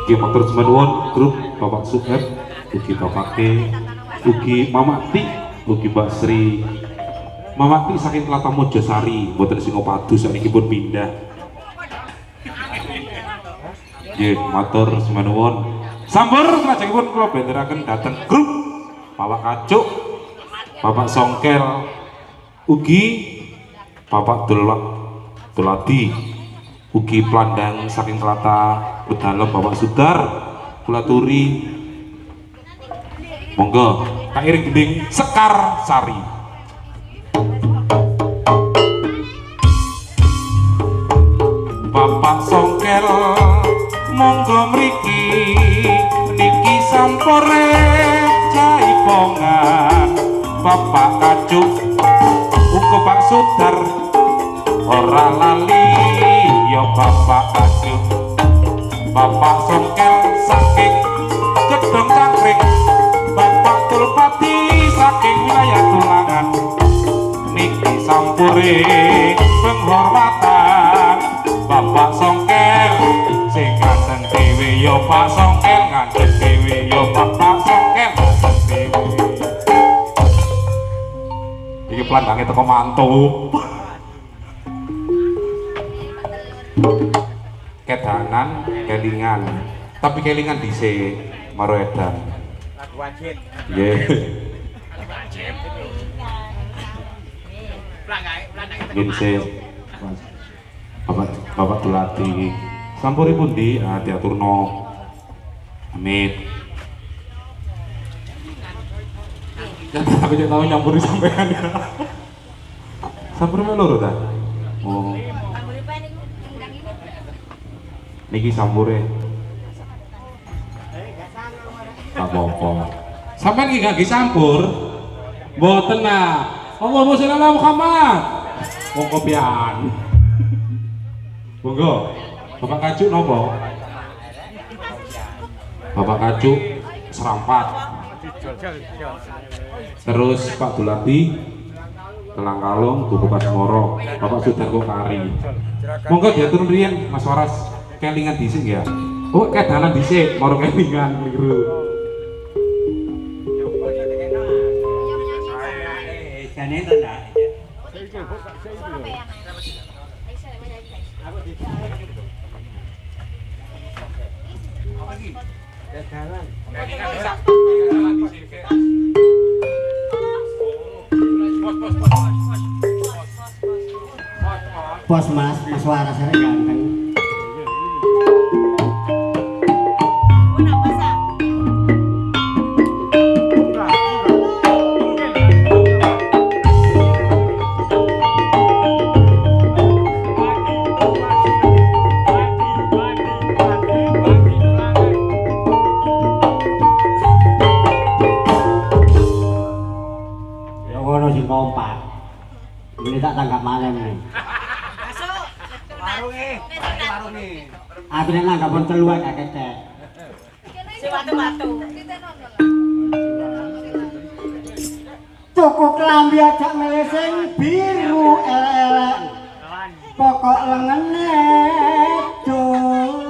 Ugi matur semenuwun grup Bapak Suheb, ugi Bapak Ke, ugi Mamati, ugi Mbak Sri. Mamati saking Tlatah Mojosari, mboten Singopadu sakniki pun pindah. Nggih, matur semenuwun. Sampur lajengipun kula benderaken dhateng grup Bapak Kacuk, Bapak Songkel, ugi Bapak Duladi, ugi Plandang saking Tlatah Bedalem Bapak Sudar, kula turi monggo kairing gending Sekar Sari. Bapak Songkel monggo mriki niki sampore jaipongan. Bapak Kacuk uga Pak Sudar ora lali ya Bapak Kacuk. Bapak Songkel saking Gedhong Cangkring, Bapak Tulpati saking wilayah Tulangan. Niki sampure penghormatan Bapak Songkel sing ngandheng dhewe ya Pak Songkel, ngandheng dhewe ya Bapak Songkel, ngandheng dhewe. Iki plandange teko mantup. Kedanan, kelingan, tapi kelingan dhisik maro edan. Lagu wajib. Nggih. Wajib. Plandange Bapak Dulati sampuripun di diaturno amit. Aku jadi tahu nyampuri sampean ya. Sampurnya loro ta? Oh. Niki sampure. Tak apa-apa. Sampean iki gak disampur. Mboten nah. Allahumma sholli ala Muhammad. Wong kopian. Monggo. Bapak Kacuk napa? Bapak Kacuk serampat. Terus Pak Dulati Telang Kalung, Tuku Pasmoro, Bapak Sudarko Kari. Monggo diatur riyen Mas Waras, kelingan dhisik ya. Oh, kedanan dhisik, maro kelingan keliru. Jane to ndak? Bos Mas Waras ini ganteng. Kompak. Ini tak tangkap malam nih. Masuk. Warunge. Aku nek nanggap pun telu ae kecek. Si watu-watu. Tuku klambi ajak melesing biru elek-elek. Pokok lengene dong.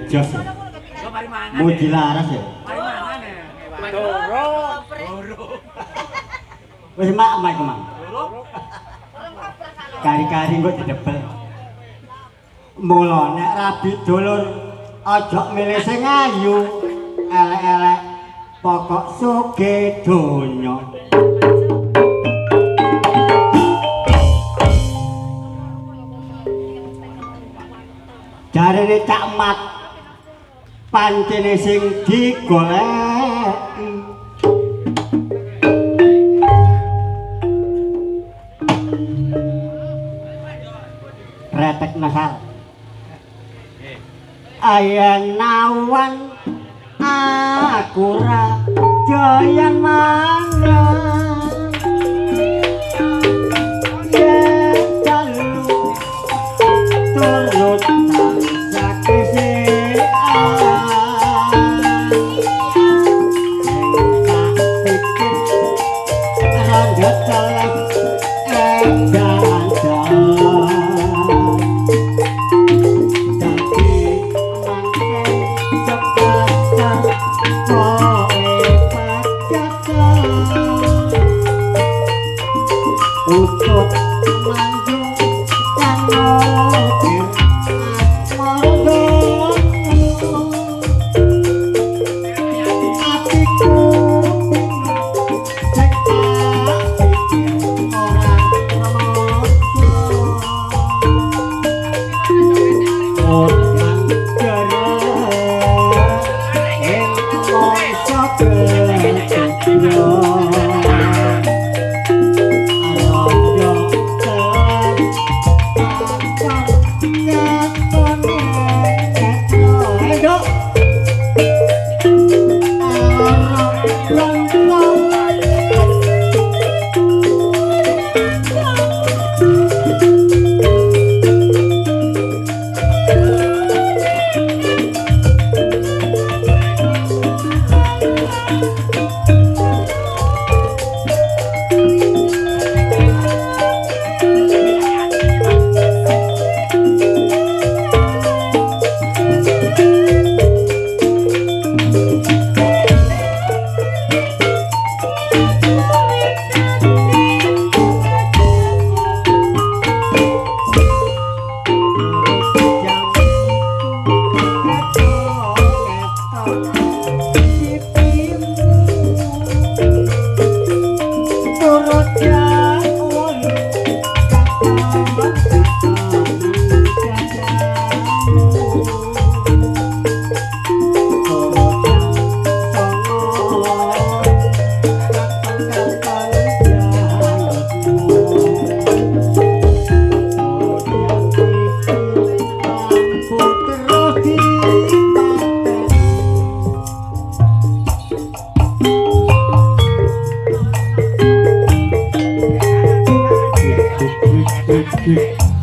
Jos ya? Muji laras ya? Doro. Wis mak mak kemang. Kari-kari kok didebel. Mula nek rabi dulur aja milih sing ayu, elek-elek pokok sugih donya. Jarene Cak Mat pancene sing digoleki retek nasal ayang nawan aku ra joyan mangan yen Kick.